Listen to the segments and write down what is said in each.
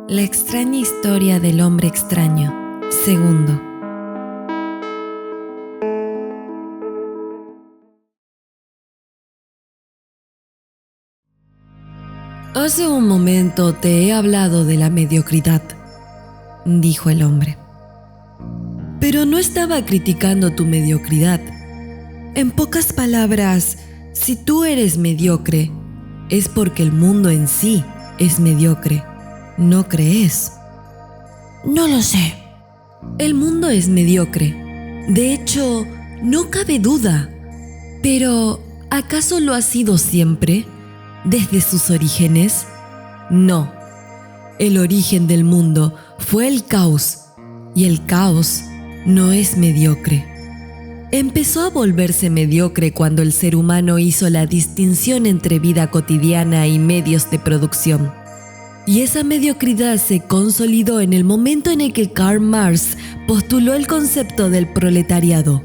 La extraña historia del hombre extraño, segundo. Hace un momento te he hablado de la mediocridad, dijo el hombre. Pero no estaba criticando tu mediocridad. En pocas palabras, si tú eres mediocre, es porque el mundo en sí es mediocre. ¿No crees? No lo sé. El mundo es mediocre. De hecho, no cabe duda. Pero, ¿acaso lo ha sido siempre? ¿Desde sus orígenes? No. El origen del mundo fue el caos, y el caos no es mediocre. Empezó a volverse mediocre cuando el ser humano hizo la distinción entre vida cotidiana y medios de producción. Y esa mediocridad se consolidó en el momento en el que Karl Marx postuló el concepto del proletariado.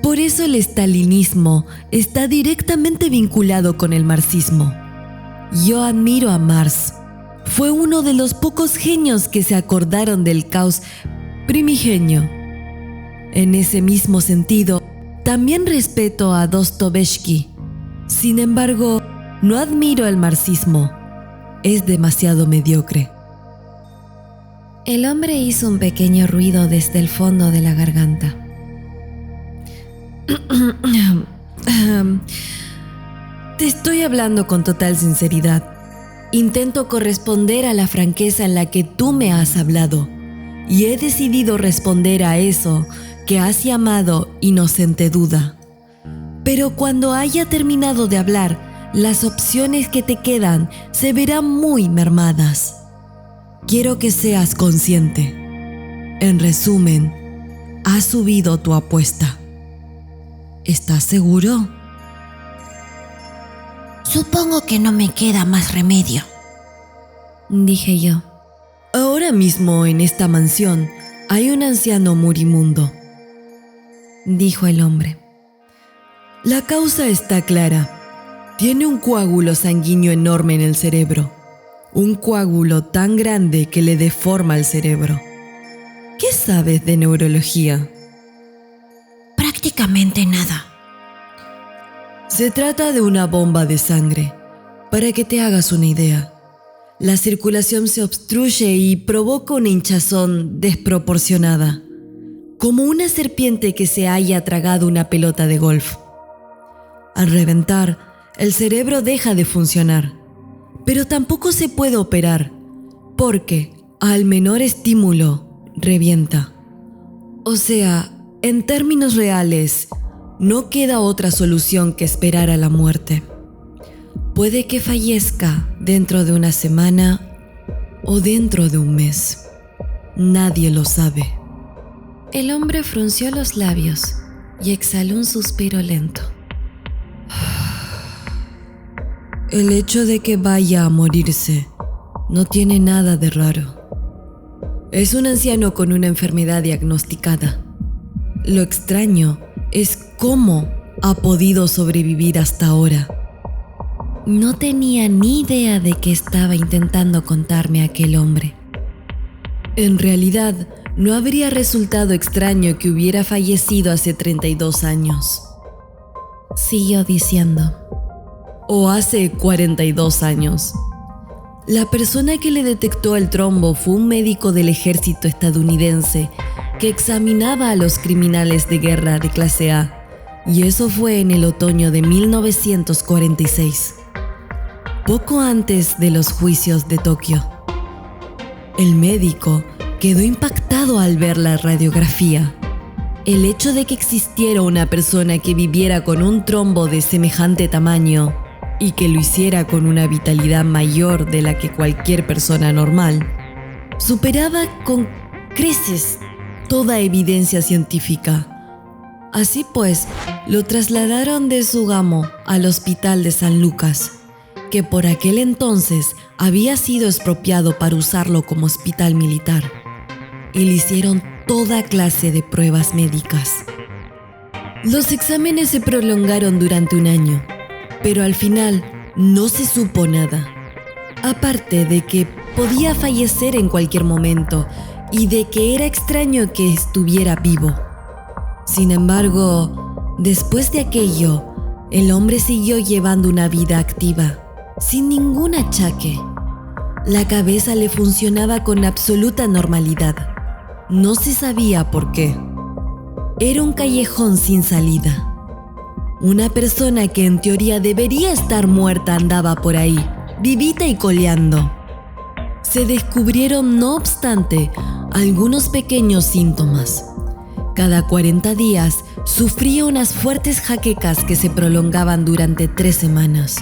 Por eso el estalinismo está directamente vinculado con el marxismo. Yo admiro a Marx. Fue uno de los pocos genios que se acordaron del caos primigenio. En ese mismo sentido, también respeto a Dostoyevsky. Sin embargo, no admiro el marxismo. Es demasiado mediocre. El hombre hizo un pequeño ruido desde el fondo de la garganta. Te estoy hablando con total sinceridad. Intento corresponder a la franqueza en la que tú me has hablado, y he decidido responder a eso que has llamado inocente duda. Pero cuando haya terminado de hablar, las opciones que te quedan se verán muy mermadas. Quiero que seas consciente. En resumen, has subido tu apuesta. ¿Estás seguro? Supongo que no me queda más remedio, dije yo. Ahora mismo en esta mansión hay un anciano moribundo, dijo el hombre. La causa está clara. Tiene un coágulo sanguíneo enorme en el cerebro. Un coágulo tan grande que le deforma el cerebro. ¿Qué sabes de neurología? Prácticamente nada. Se trata de una bomba de sangre. Para que te hagas una idea, la circulación se obstruye y provoca una hinchazón desproporcionada, como una serpiente que se haya tragado una pelota de golf. Al reventar, el cerebro deja de funcionar, pero tampoco se puede operar, porque al menor estímulo, revienta. O sea, en términos reales, no queda otra solución que esperar a la muerte. Puede que fallezca dentro de una semana o dentro de un mes. Nadie lo sabe. El hombre frunció los labios y exhaló un suspiro lento. El hecho de que vaya a morirse no tiene nada de raro. Es un anciano con una enfermedad diagnosticada. Lo extraño es cómo ha podido sobrevivir hasta ahora. No tenía ni idea de qué estaba intentando contarme aquel hombre. En realidad, no habría resultado extraño que hubiera fallecido hace 32 años. Siguió diciendo. O hace 42 años. La persona que le detectó el trombo fue un médico del ejército estadounidense que examinaba a los criminales de guerra de clase A, y eso fue en el otoño de 1946, poco antes de los juicios de Tokio. El médico quedó impactado al ver la radiografía. El hecho de que existiera una persona que viviera con un trombo de semejante tamaño y que lo hiciera con una vitalidad mayor de la que cualquier persona normal, superaba con creces toda evidencia científica. Así pues, lo trasladaron de Sugamo al hospital de San Lucas, que por aquel entonces había sido expropiado para usarlo como hospital militar, y le hicieron toda clase de pruebas médicas. Los exámenes se prolongaron durante un año, pero al final no se supo nada, aparte de que podía fallecer en cualquier momento y de que era extraño que estuviera vivo. Sin embargo, después de aquello, el hombre siguió llevando una vida activa, sin ningún achaque. La cabeza le funcionaba con absoluta normalidad. No se sabía por qué. Era un callejón sin salida. Una persona que en teoría debería estar muerta andaba por ahí, vivita y coleando. Se descubrieron, no obstante, algunos pequeños síntomas. Cada 40 días sufría unas fuertes jaquecas que se prolongaban durante 3 semanas.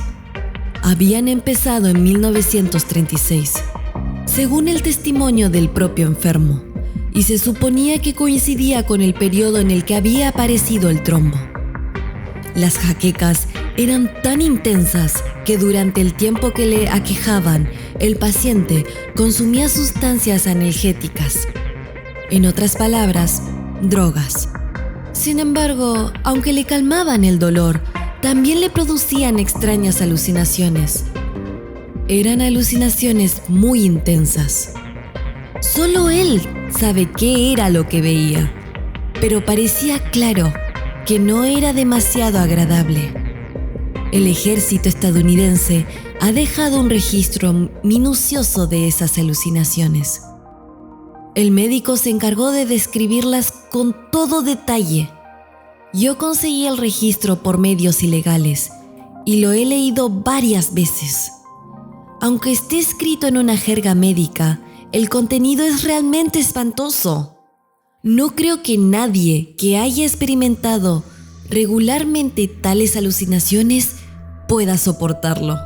Habían empezado en 1936, según el testimonio del propio enfermo, y se suponía que coincidía con el periodo en el que había aparecido el trombo. Las jaquecas eran tan intensas que durante el tiempo que le aquejaban, el paciente consumía sustancias analgésicas. En otras palabras, drogas. Sin embargo, aunque le calmaban el dolor, también le producían extrañas alucinaciones. Eran alucinaciones muy intensas. Solo él sabe qué era lo que veía, pero parecía claro que no era demasiado agradable. El ejército estadounidense ha dejado un registro minucioso de esas alucinaciones. El médico se encargó de describirlas con todo detalle. Yo conseguí el registro por medios ilegales y lo he leído varias veces. Aunque esté escrito en una jerga médica, el contenido es realmente espantoso. No creo que nadie que haya experimentado regularmente tales alucinaciones pueda soportarlo.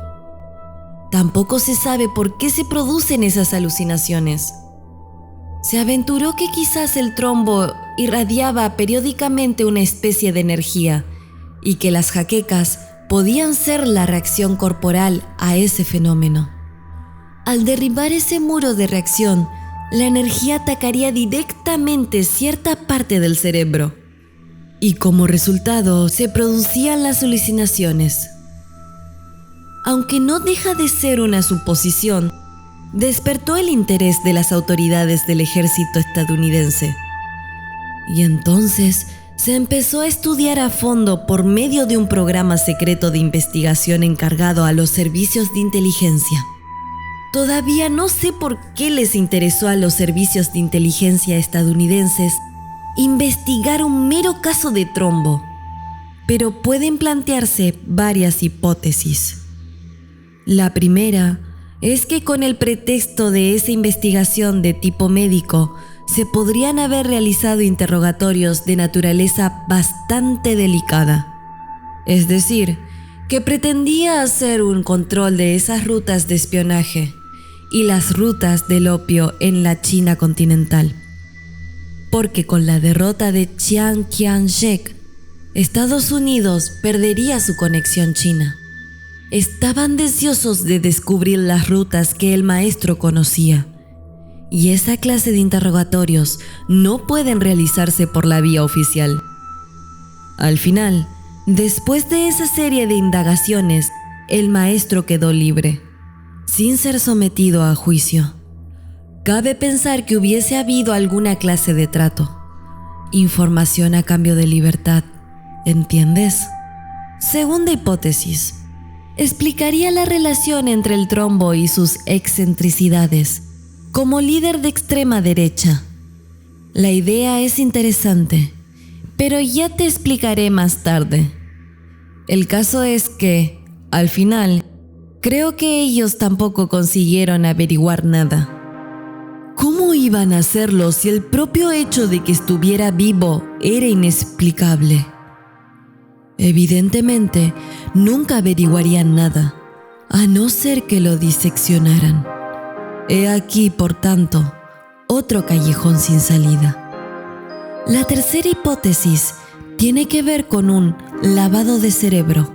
Tampoco se sabe por qué se producen esas alucinaciones. Se aventuró que quizás el trombo irradiaba periódicamente una especie de energía y que las jaquecas podían ser la reacción corporal a ese fenómeno. Al derribar ese muro de reacción, la energía atacaría directamente cierta parte del cerebro y como resultado se producían las alucinaciones. Aunque no deja de ser una suposición, despertó el interés de las autoridades del ejército estadounidense. Y entonces se empezó a estudiar a fondo por medio de un programa secreto de investigación encargado a los servicios de inteligencia. Todavía no sé por qué les interesó a los servicios de inteligencia estadounidenses investigar un mero caso de trombo, pero pueden plantearse varias hipótesis. La primera es que con el pretexto de esa investigación de tipo médico, se podrían haber realizado interrogatorios de naturaleza bastante delicada. Es decir, que pretendía hacer un control de esas rutas de espionaje y las rutas del opio en la China continental. Porque con la derrota de Chiang Kai-shek, Estados Unidos perdería su conexión china. Estaban deseosos de descubrir las rutas que el maestro conocía, y esa clase de interrogatorios no pueden realizarse por la vía oficial. Al final, después de esa serie de indagaciones, el maestro quedó libre, sin ser sometido a juicio. Cabe pensar que hubiese habido alguna clase de trato, información a cambio de libertad, ¿entiendes? Segunda hipótesis. Explicaría la relación entre el trombo y sus excentricidades como líder de extrema derecha. La idea es interesante, pero ya te explicaré más tarde. El caso es que, al final, creo que ellos tampoco consiguieron averiguar nada. ¿Cómo iban a hacerlo si el propio hecho de que estuviera vivo era inexplicable? Evidentemente, nunca averiguarían nada, a no ser que lo diseccionaran. He aquí, por tanto, otro callejón sin salida. La tercera hipótesis tiene que ver con un lavado de cerebro.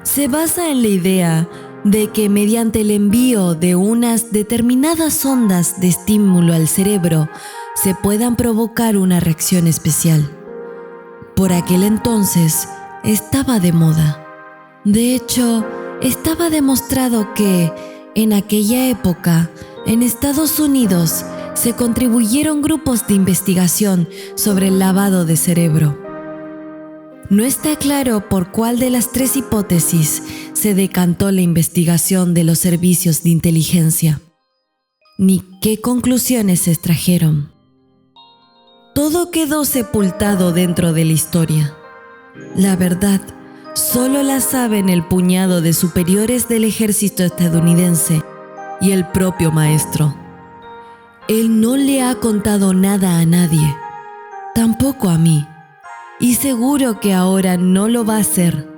Se basa en la idea de que mediante el envío de unas determinadas ondas de estímulo al cerebro se puedan provocar una reacción especial. Por aquel entonces, estaba de moda. De hecho, estaba demostrado que, en aquella época, En Estados Unidos se contribuyeron grupos de investigación sobre el lavado de cerebro. No está claro por cuál de las tres hipótesis se decantó la investigación de los servicios de inteligencia, ni qué conclusiones se extrajeron. Todo quedó sepultado dentro de la historia. La verdad, solo la saben el puñado de superiores del ejército estadounidense y el propio maestro. Él no le ha contado nada a nadie, tampoco a mí, y seguro que ahora no lo va a hacer.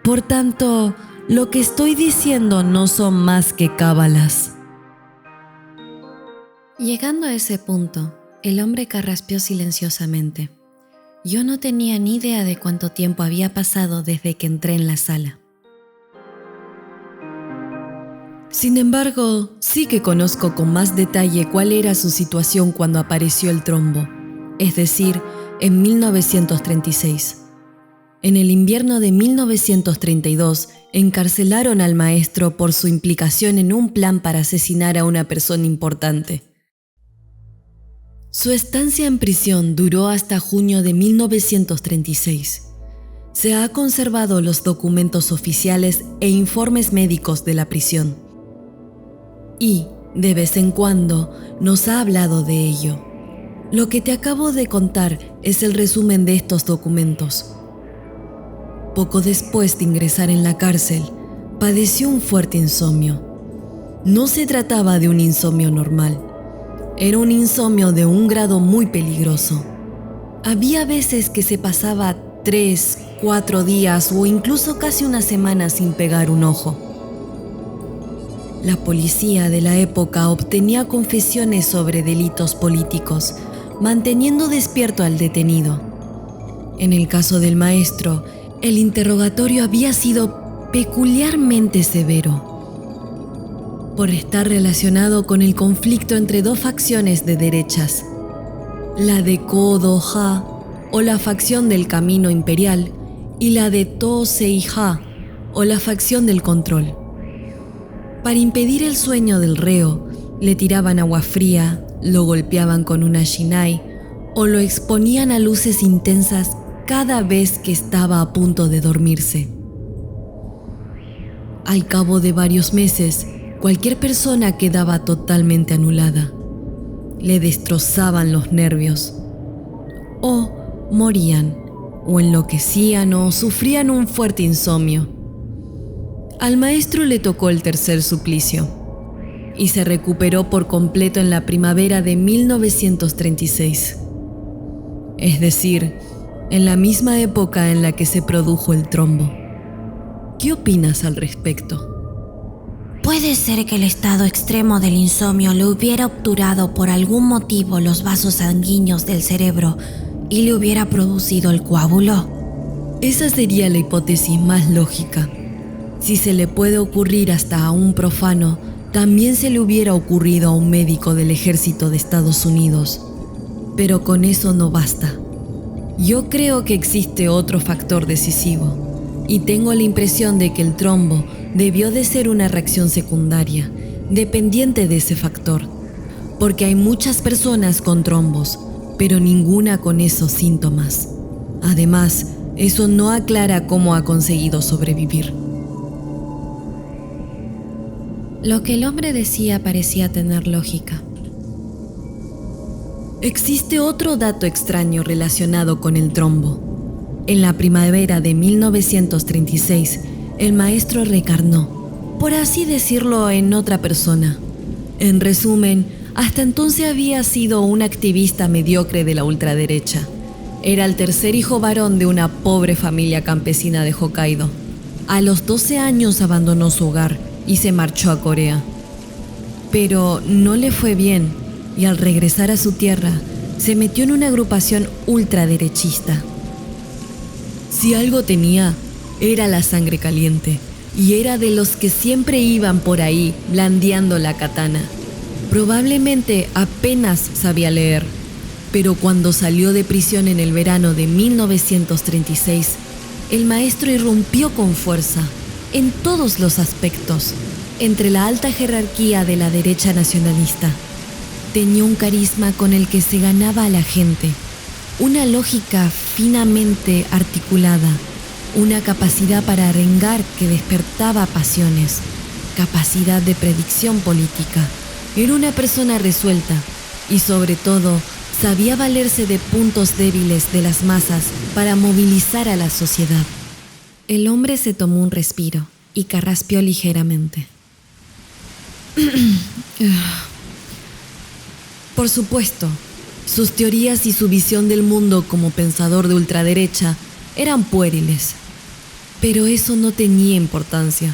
Por tanto, lo que estoy diciendo no son más que cábalas. Llegando a ese punto, el hombre carraspeó silenciosamente. Yo no tenía ni idea de cuánto tiempo había pasado desde que entré en la sala. Sin embargo, sí que conozco con más detalle cuál era su situación cuando apareció el trombo, es decir, en 1936. En el invierno de 1932, encarcelaron al maestro por su implicación en un plan para asesinar a una persona importante. Su estancia en prisión duró hasta junio de 1936. Se ha conservado los documentos oficiales e informes médicos de la prisión. Y, de vez en cuando, nos ha hablado de ello. Lo que te acabo de contar es el resumen de estos documentos. Poco después de ingresar en la cárcel, padeció un fuerte insomnio. No se trataba de un insomnio normal. Era un insomnio de un grado muy peligroso. Había veces que se pasaba 3, 4 días o incluso casi una semana sin pegar un ojo. La policía de la época obtenía confesiones sobre delitos políticos, manteniendo despierto al detenido. En el caso del maestro, el interrogatorio había sido peculiarmente severo, por estar relacionado con el conflicto entre dos facciones de derechas, la de Ko-Do-Ha, o la facción del Camino Imperial, y la de To-Sei-Ha, o la facción del Control. Para impedir el sueño del reo, le tiraban agua fría, lo golpeaban con una shinai o lo exponían a luces intensas cada vez que estaba a punto de dormirse. Al cabo de varios meses, cualquier persona quedaba totalmente anulada. Le destrozaban los nervios. O morían, o enloquecían o sufrían un fuerte insomnio. Al maestro le tocó el tercer suplicio y se recuperó por completo en la primavera de 1936. Es decir, en la misma época en la que se produjo el trombo. ¿Qué opinas al respecto? Puede ser que el estado extremo del insomnio le hubiera obturado por algún motivo los vasos sanguíneos del cerebro y le hubiera producido el coágulo. Esa sería la hipótesis más lógica. Si se le puede ocurrir hasta a un profano, también se le hubiera ocurrido a un médico del ejército de Estados Unidos. Pero con eso no basta. Yo creo que existe otro factor decisivo, y tengo la impresión de que el trombo debió de ser una reacción secundaria, dependiente de ese factor, porque hay muchas personas con trombos, pero ninguna con esos síntomas. Además, eso no aclara cómo ha conseguido sobrevivir. Lo que el hombre decía parecía tener lógica. Existe otro dato extraño relacionado con el trombo. En la primavera de 1936, el maestro reencarnó, por así decirlo, en otra persona. En resumen, hasta entonces había sido un activista mediocre de la ultraderecha. Era el tercer hijo varón de una pobre familia campesina de Hokkaido. A los 12 años abandonó su hogar y se marchó a Corea. Pero no le fue bien y al regresar a su tierra se metió en una agrupación ultraderechista. Si algo tenía, era la sangre caliente y era de los que siempre iban por ahí blandiando la katana. Probablemente apenas sabía leer, pero cuando salió de prisión en el verano de 1936, el maestro irrumpió con fuerza en todos los aspectos entre la alta jerarquía de la derecha nacionalista. Tenía un carisma con el que se ganaba a la gente, una lógica finamente articulada, una capacidad para arengar que despertaba pasiones, capacidad de predicción política. Era una persona resuelta y, sobre todo, sabía valerse de puntos débiles de las masas para movilizar a la sociedad. El hombre se tomó un respiro y carraspeó ligeramente. Por supuesto, sus teorías y su visión del mundo como pensador de ultraderecha eran puériles, pero eso no tenía importancia.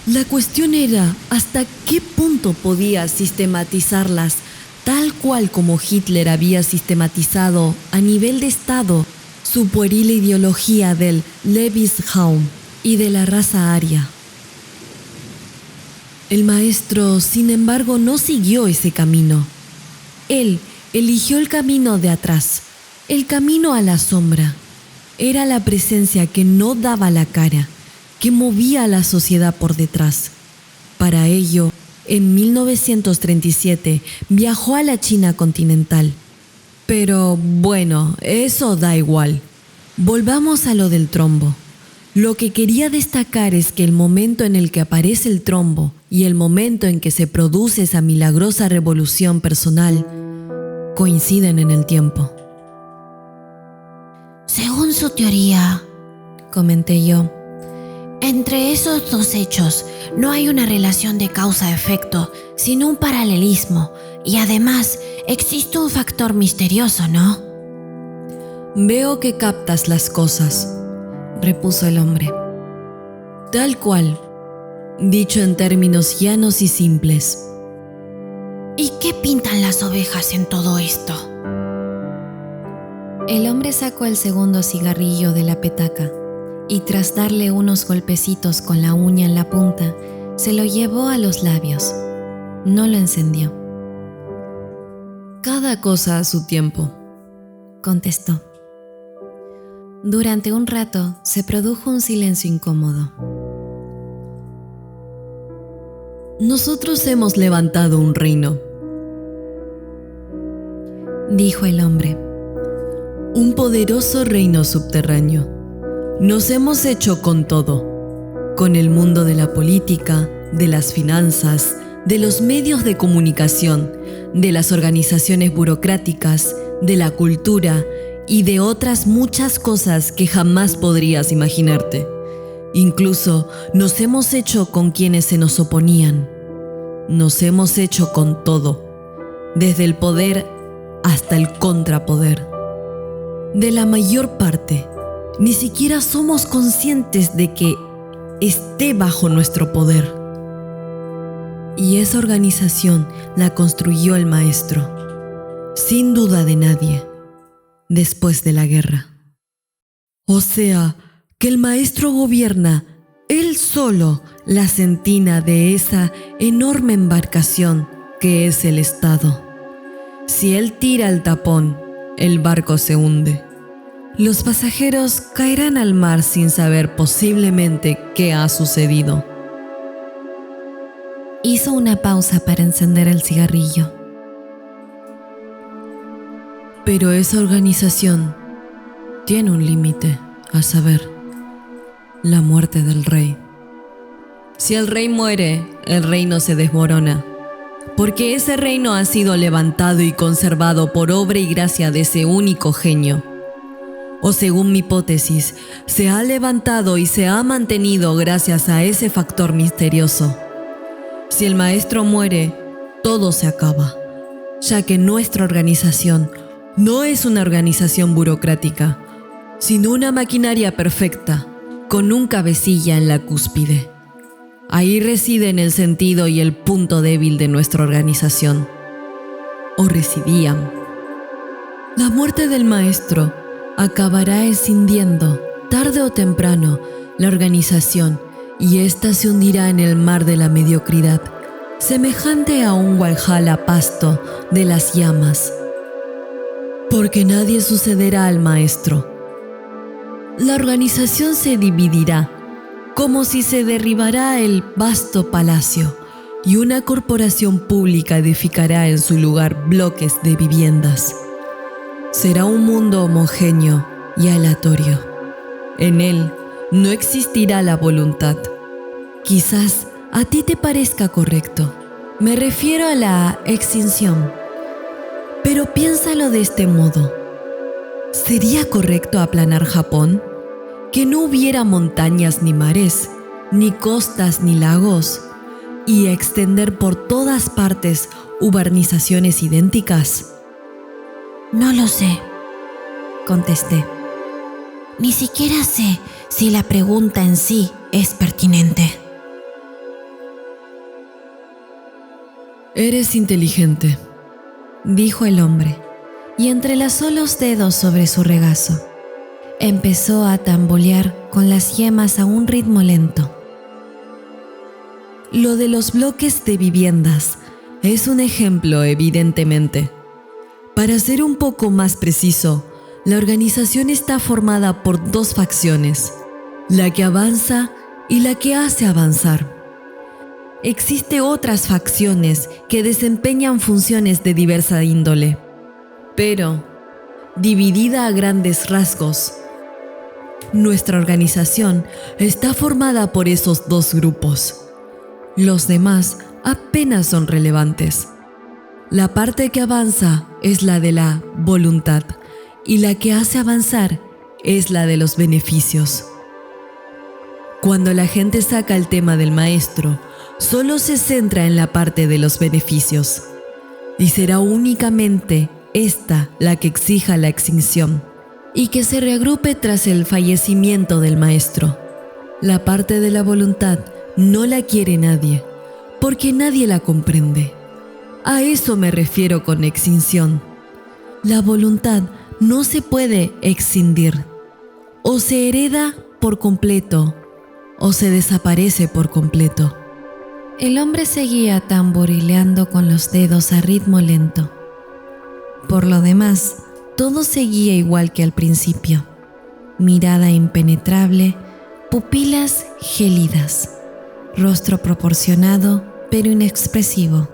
La cuestión era hasta qué punto podía sistematizarlas tal cual como Hitler había sistematizado a nivel de Estado su pueril ideología del Lebensraum y de la raza aria. El maestro, sin embargo, no siguió ese camino. Él eligió el camino de atrás, el camino a la sombra. Era la presencia que no daba la cara, que movía a la sociedad por detrás. Para ello, en 1937 viajó a la China continental. Pero bueno, eso da igual. Volvamos a lo del trombo. Lo que quería destacar es que el momento en el que aparece el trombo y el momento en que se produce esa milagrosa revolución personal coinciden en el tiempo. Según su teoría, comenté yo, entre esos dos hechos no hay una relación de causa-efecto, sino un paralelismo, y además existe un factor misterioso, ¿no? Veo que captas las cosas, repuso el hombre. Tal cual, dicho en términos llanos y simples. ¿Y qué pintan las ovejas en todo esto? El hombre sacó el segundo cigarrillo de la petaca y tras darle unos golpecitos con la uña en la punta, se lo llevó a los labios. No lo encendió. Cada cosa a su tiempo, contestó. Durante un rato se produjo un silencio incómodo. Nosotros hemos levantado un reino, dijo el hombre. Un poderoso reino subterráneo. Nos hemos hecho con todo, con el mundo de la política, de las finanzas, de los medios de comunicación, de las organizaciones burocráticas, de la cultura y de otras muchas cosas que jamás podrías imaginarte. Incluso nos hemos hecho con quienes se nos oponían. Nos hemos hecho con todo, desde el poder hasta el contrapoder. De la mayor parte, ni siquiera somos conscientes de que esté bajo nuestro poder. Y esa organización la construyó el maestro, sin duda de nadie, después de la guerra. O sea, que el maestro gobierna él solo la sentina de esa enorme embarcación que es el Estado. Si él tira el tapón, el barco se hunde. Los pasajeros caerán al mar sin saber posiblemente qué ha sucedido. Hizo una pausa para encender el cigarrillo. Pero esa organización tiene un límite, a saber, la muerte del rey. Si el rey muere, el reino se desmorona, porque ese reino ha sido levantado y conservado por obra y gracia de ese único genio. O según mi hipótesis, se ha levantado y se ha mantenido gracias a ese factor misterioso. Si el maestro muere, todo se acaba, ya que nuestra organización no es una organización burocrática, sino una maquinaria perfecta, con un cabecilla en la cúspide. Ahí residen el sentido y el punto débil de nuestra organización. O residían. La muerte del maestro acabará escindiendo, tarde o temprano, la organización, y ésta se hundirá en el mar de la mediocridad, semejante a un Valhalla pasto de las llamas. Porque nadie sucederá al maestro. La organización se dividirá, como si se derribara el vasto palacio y una corporación pública edificará en su lugar bloques de viviendas. Será un mundo homogéneo y aleatorio. En él no existirá la voluntad. Quizás a ti te parezca correcto. Me refiero a la extinción. Pero piénsalo de este modo. ¿Sería correcto aplanar Japón? Que no hubiera montañas ni mares, ni costas ni lagos, y extender por todas partes urbanizaciones idénticas. No lo sé, Contesté. ni siquiera sé si la pregunta en sí es pertinente. Eres inteligente, Dijo el hombre, y entrelazó los dedos sobre su regazo. Empezó a tambolear con las yemas a un ritmo lento. Lo de los bloques de viviendas es un ejemplo, evidentemente. Para ser un poco más preciso, la organización está formada por dos facciones, la que avanza y la que hace avanzar. Existen otras facciones que desempeñan funciones de diversa índole, pero, dividida a grandes rasgos, nuestra organización está formada por esos dos grupos. Los demás apenas son relevantes. La parte que avanza es la de la voluntad y la que hace avanzar es la de los beneficios. Cuando la gente saca el tema del maestro, solo se centra en la parte de los beneficios, y será únicamente esta la que exija la extinción y que se reagrupe tras el fallecimiento del maestro. La parte de la voluntad no la quiere nadie, porque nadie la comprende. A eso me refiero con extinción. La voluntad no se puede excindir. O se hereda por completo, o se desaparece por completo. El hombre seguía tamborileando con los dedos a ritmo lento. Por lo demás, todo seguía igual que al principio. Mirada impenetrable, pupilas gélidas, rostro proporcionado pero inexpresivo.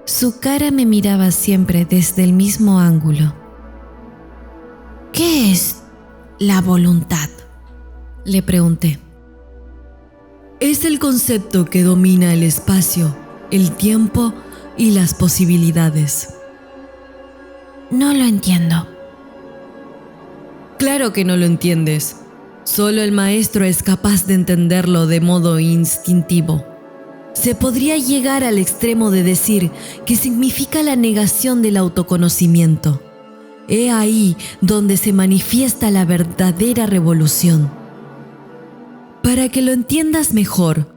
Su cara me miraba siempre desde el mismo ángulo. ¿Qué es la voluntad? Le pregunté. Es el concepto que domina el espacio, el tiempo y las posibilidades. No lo entiendo. Claro que no lo entiendes. Solo el maestro es capaz de entenderlo de modo instintivo. Se podría llegar al extremo de decir que significa la negación del autoconocimiento. He ahí donde se manifiesta la verdadera revolución. Para que lo entiendas mejor,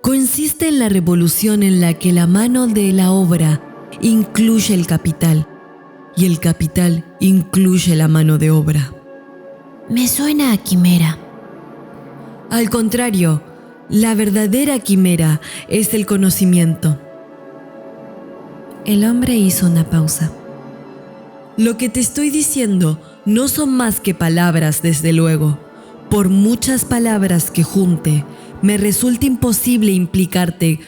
consiste en la revolución en la que la mano de la obra incluye el capital y el capital incluye la mano de obra. Me suena a quimera. Al contrario, la verdadera quimera es el conocimiento. El hombre hizo una pausa. Lo que te estoy diciendo no son más que palabras, desde luego. Por muchas palabras que junte, me resulta imposible implicarte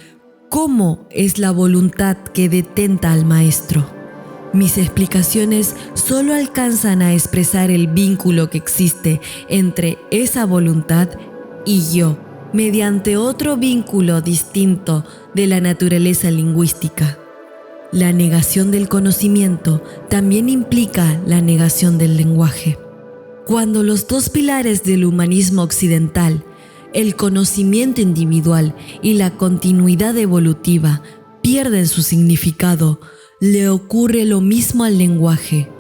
cómo es la voluntad que detenta al maestro. Mis explicaciones solo alcanzan a expresar el vínculo que existe entre esa voluntad y yo, mediante otro vínculo distinto de la naturaleza lingüística. La negación del conocimiento también implica la negación del lenguaje. Cuando los dos pilares del humanismo occidental, el conocimiento individual y la continuidad evolutiva, pierden su significado, le ocurre lo mismo al lenguaje.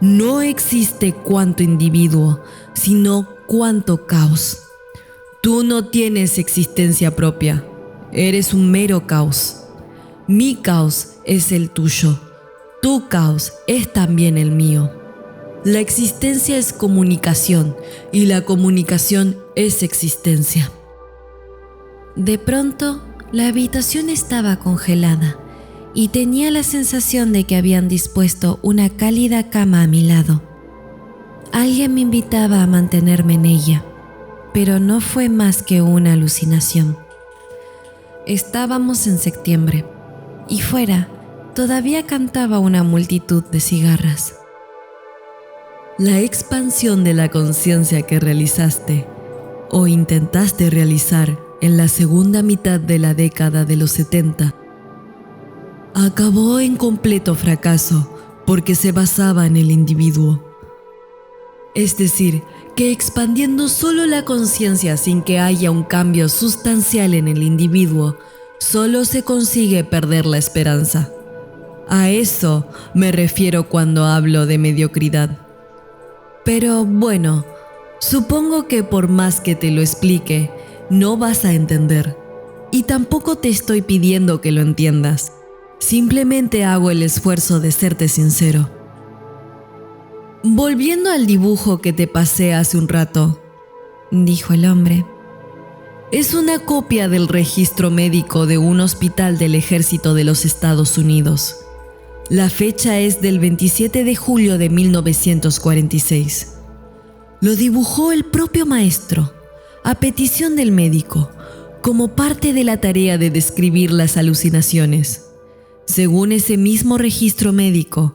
No existe cuanto individuo, sino cuanto caos. Tú no tienes existencia propia, eres un mero caos. Mi caos es el tuyo, tu caos es también el mío. La existencia es comunicación y la comunicación es existencia. De pronto, la habitación estaba congelada y tenía la sensación de que habían dispuesto una cálida cama a mi lado. Alguien me invitaba a mantenerme en ella. pero no fue más que una alucinación. Estábamos en septiembre y fuera todavía cantaba una multitud de cigarras. La expansión de la conciencia que realizaste o intentaste realizar en la segunda mitad de la década de los 70 acabó en completo fracaso porque se basaba en el individuo. Es decir, que expandiendo solo la conciencia sin que haya un cambio sustancial en el individuo, solo se consigue perder la esperanza. A eso me refiero cuando hablo de mediocridad. Pero bueno, supongo que por más que te lo explique, no vas a entender. Y tampoco te estoy pidiendo que lo entiendas. Simplemente hago el esfuerzo de serte sincero. Volviendo al dibujo que te pasé hace un rato, dijo el hombre. Es una copia del registro médico de un hospital del Ejército de los Estados Unidos. La fecha es del 27 de julio de 1946. Lo dibujó el propio maestro, a petición del médico, como parte de la tarea de describir las alucinaciones. Según ese mismo registro médico,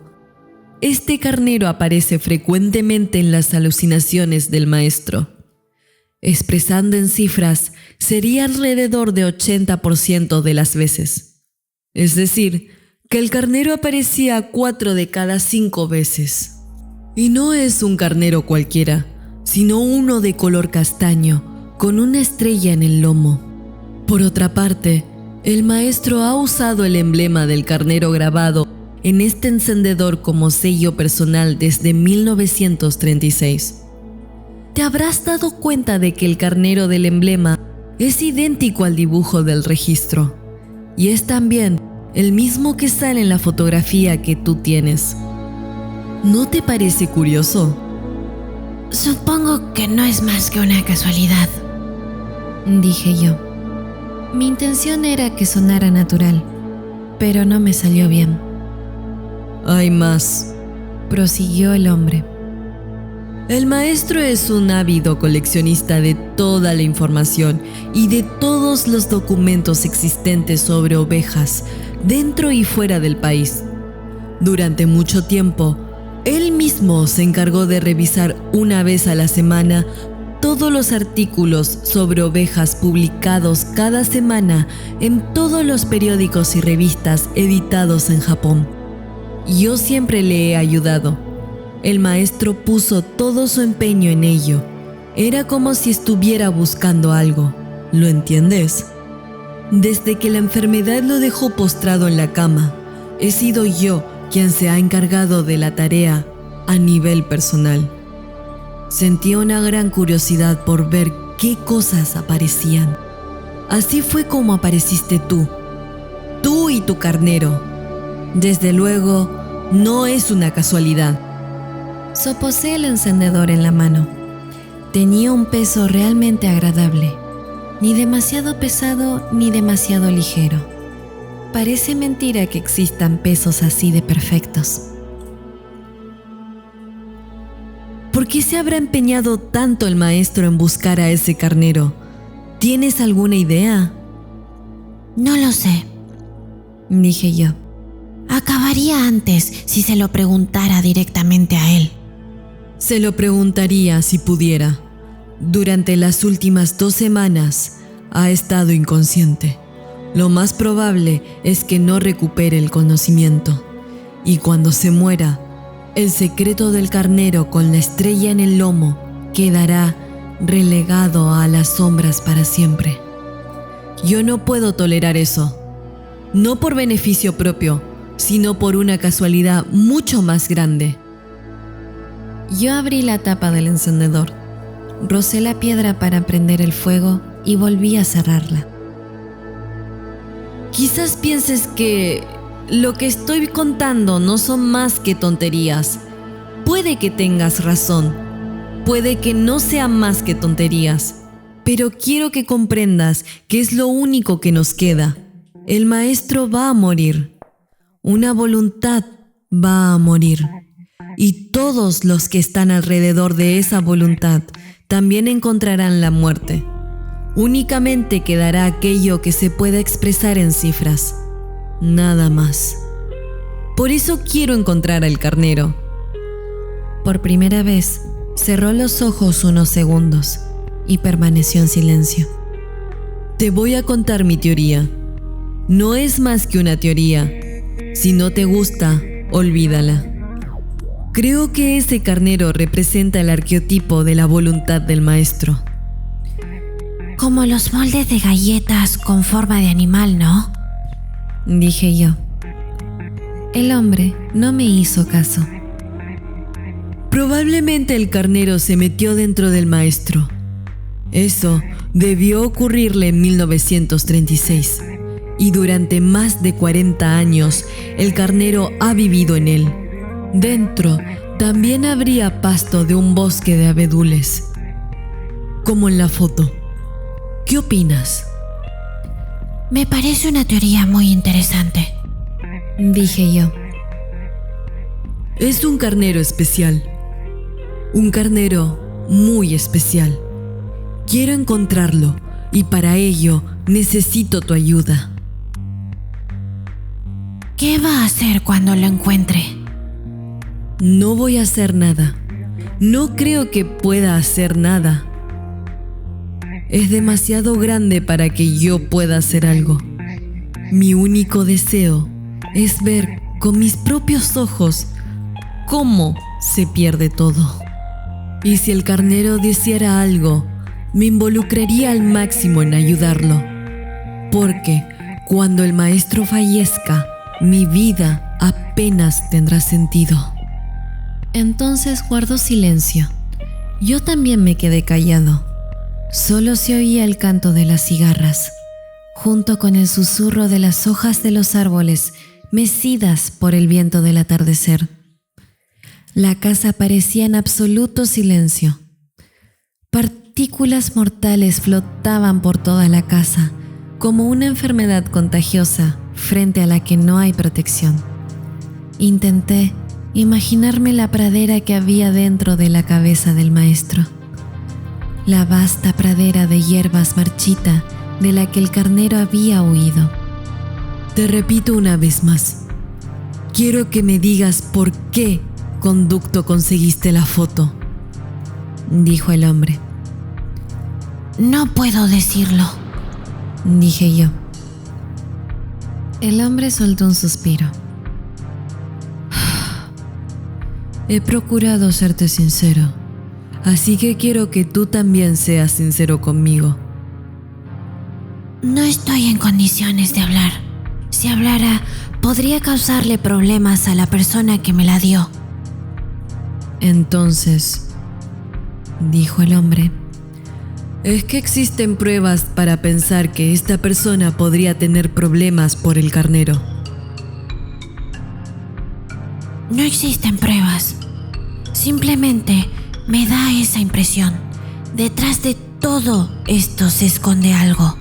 este carnero aparece frecuentemente en las alucinaciones del maestro. Expresando en cifras, sería alrededor de 80% de las veces. Es decir, que el carnero aparecía 4 de cada 5 veces. Y no es un carnero cualquiera, sino uno de color castaño, con una estrella en el lomo. Por otra parte, el maestro ha usado el emblema del carnero grabado en este encendedor como sello personal desde 1936. Te habrás dado cuenta de que el carnero del emblema es idéntico al dibujo del registro, y es también el mismo que sale en la fotografía que tú tienes. ¿No te parece curioso? Supongo que no es más que una casualidad, dije yo. Mi intención era que sonara natural, pero no me salió bien. Hay más, prosiguió el hombre. El maestro es un ávido coleccionista de toda la información y de todos los documentos existentes sobre ovejas, dentro y fuera del país. Durante mucho tiempo, él mismo se encargó de revisar una vez a la semana todos los artículos sobre ovejas publicados cada semana en todos los periódicos y revistas editados en Japón. Yo siempre le he ayudado. El maestro puso todo su empeño en ello. Era como si estuviera buscando algo. ¿Lo entiendes? Desde que la enfermedad lo dejó postrado en la cama, he sido yo quien se ha encargado de la tarea a nivel personal. Sentí una gran curiosidad por ver qué cosas aparecían. Así fue como apareciste tú y tu carnero. Desde luego, no es una casualidad. Sopesé el encendedor en la mano. Tenía un peso realmente agradable, ni demasiado pesado ni demasiado ligero. Parece mentira que existan pesos así de perfectos. ¿Por qué se habrá empeñado tanto el maestro en buscar a ese carnero? ¿Tienes alguna idea? No lo sé, dije yo. Acabaría antes si se lo preguntara directamente a él. Se lo preguntaría si pudiera. Durante las últimas 2 semanas ha estado inconsciente. Lo más probable es que no recupere el conocimiento. Y cuando se muera, el secreto del carnero con la estrella en el lomo quedará relegado a las sombras para siempre. Yo no puedo tolerar eso. No por beneficio propio, sino por una casualidad mucho más grande. Yo abrí la tapa del encendedor, rocé la piedra para prender el fuego y volví a cerrarla. Quizás pienses que lo que estoy contando no son más que tonterías. Puede que tengas razón, puede que no sean más que tonterías, pero quiero que comprendas que es lo único que nos queda. El maestro va a morir. Una voluntad va a morir. y todos los que están alrededor de esa voluntad también encontrarán la muerte. Únicamente quedará aquello que se pueda expresar en cifras. Nada más. Por eso quiero encontrar al carnero. Por primera vez, cerró los ojos unos segundos y permaneció en silencio. Te voy a contar mi teoría. No es más que una teoría. Si no te gusta, olvídala. Creo que ese carnero representa el arquetipo de la voluntad del maestro. Como los moldes de galletas con forma de animal, ¿no? Dije yo. El hombre no me hizo caso. Probablemente el carnero se metió dentro del maestro. Eso debió ocurrirle en 1936. Y durante más de 40 años, el carnero ha vivido en él. Dentro también habría pasto de un bosque de abedules, como en la foto. ¿Qué opinas? Me parece una teoría muy interesante, dije yo. Es un carnero especial. Un carnero muy especial. Quiero encontrarlo y para ello necesito tu ayuda. ¿Qué va a hacer cuando lo encuentre? No voy a hacer nada. No creo que pueda hacer nada. Es demasiado grande para que yo pueda hacer algo. Mi único deseo es ver con mis propios ojos cómo se pierde todo. Y si el carnero deseara algo, me involucraría al máximo en ayudarlo. Porque cuando el maestro fallezca, mi vida apenas tendrá sentido. Entonces guardó silencio. Yo también me quedé callado. Solo se oía el canto de las cigarras, junto con el susurro de las hojas de los árboles mecidas por el viento del atardecer. La casa parecía en absoluto silencio. Partículas mortales flotaban por toda la casa, como una enfermedad contagiosa frente a la que no hay protección. Intenté imaginarme la pradera que había dentro de la cabeza del maestro. La vasta pradera de hierbas marchita de la que el carnero había huido. Te repito una vez más. Quiero que me digas por qué conducto conseguiste la foto, dijo el hombre. No puedo decirlo, dije yo. El hombre soltó un suspiro. He procurado serte sincero, así que quiero que tú también seas sincero conmigo. No estoy en condiciones de hablar. Si hablara, podría causarle problemas a la persona que me la dio. Entonces, dijo el hombre, es que existen pruebas para pensar que esta persona podría tener problemas por el carnero. No existen pruebas. Simplemente me da esa impresión. Detrás de todo esto se esconde algo.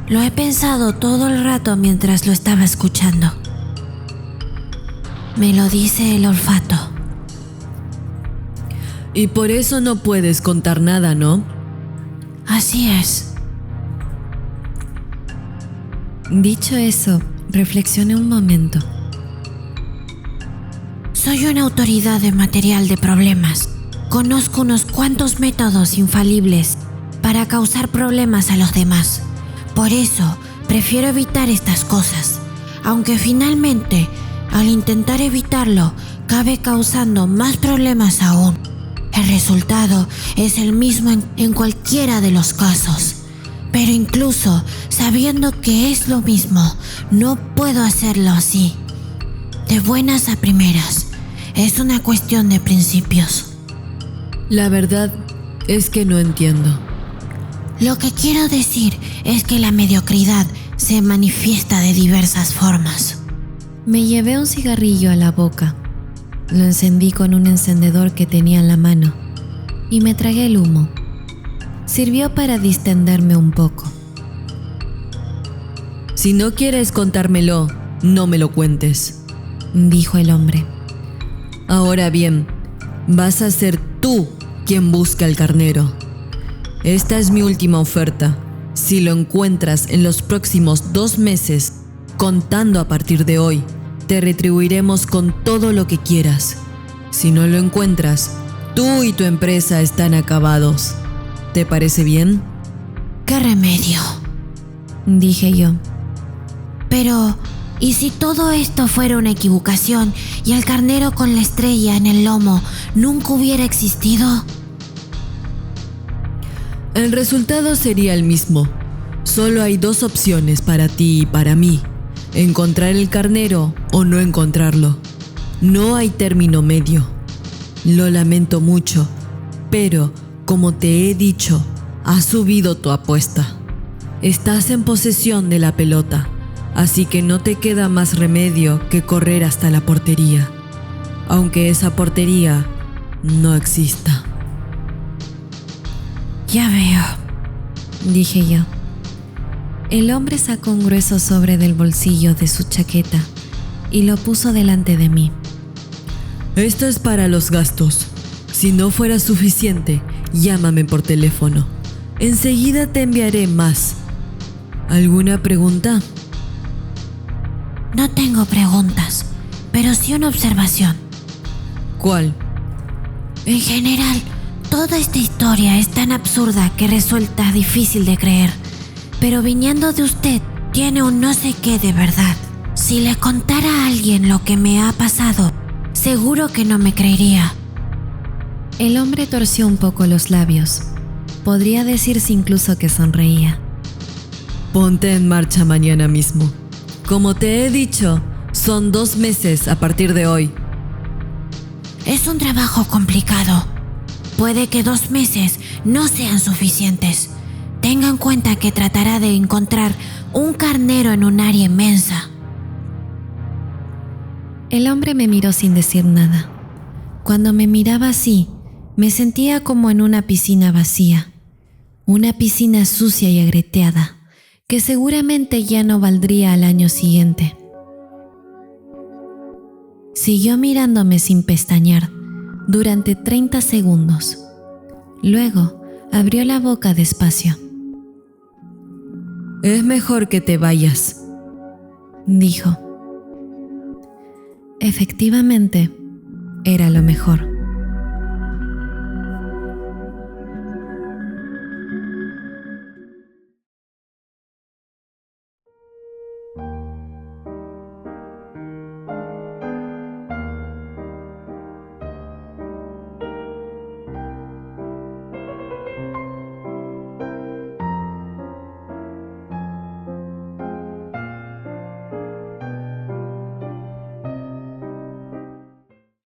Lo he pensado todo el rato mientras lo estaba escuchando. Me lo dice el olfato. Y por eso no puedes contar nada, ¿no? Así es. Dicho eso, reflexioné un momento. Soy una autoridad de material de problemas. Conozco unos cuantos métodos infalibles para causar problemas a los demás. Por eso, prefiero evitar estas cosas, aunque finalmente, al intentar evitarlo, acabe causando más problemas aún. El resultado es el mismo en cualquiera de los casos. Pero incluso sabiendo que es lo mismo, no puedo hacerlo así. De buenas a primeras. Es una cuestión de principios. La verdad es que no entiendo. Lo que quiero decir es que la mediocridad se manifiesta de diversas formas. Me llevé un cigarrillo a la boca. Lo encendí con un encendedor que tenía en la mano y me tragué el humo. Sirvió para distenderme un poco. Si no quieres contármelo, no me lo cuentes, dijo el hombre. Ahora bien, Vas a ser tú quien busca el carnero. Esta es mi última oferta. Si lo encuentras en los próximos 2 meses, contando a partir de hoy, te retribuiremos con todo lo que quieras. Si no lo encuentras, tú y tu empresa están acabados. ¿Te parece bien? ¿Qué remedio?, dije yo. Pero, ¿y si todo esto fuera una equivocación y el carnero con la estrella en el lomo nunca hubiera existido? El resultado sería el mismo. Solo hay 2 opciones para ti y para mí: encontrar el carnero o no encontrarlo. No hay término medio. Lo lamento mucho, pero como te he dicho, has subido tu apuesta. Estás en posesión de la pelota, así que no te queda más remedio que correr hasta la portería, aunque esa portería no exista. Ya veo, dije yo. El hombre sacó un grueso sobre del bolsillo de su chaqueta y lo puso delante de mí. Esto es para los gastos. Si no fuera suficiente, llámame por teléfono. Enseguida te enviaré más. ¿Alguna pregunta? No tengo preguntas, pero sí una observación. ¿Cuál? En general, toda esta historia es tan absurda que resulta difícil de creer, pero viniendo de usted, tiene un no sé qué de verdad. Si le contara a alguien lo que me ha pasado, seguro que no me creería. El hombre torció un poco los labios. Podría decirse incluso que sonreía. Ponte en marcha mañana mismo. Como te he dicho, son 2 meses a partir de hoy. Es un trabajo complicado. Puede que 2 meses no sean suficientes. Tenga en cuenta que tratará de encontrar un carnero en un área inmensa. El hombre me miró sin decir nada. Cuando me miraba así, me sentía como en una piscina vacía. Una piscina sucia y agrietida, que seguramente ya no valdría al año siguiente. Siguió mirándome sin pestañear durante 30 segundos. Luego abrió la boca despacio. Es mejor que te vayas, dijo. Efectivamente, era lo mejor.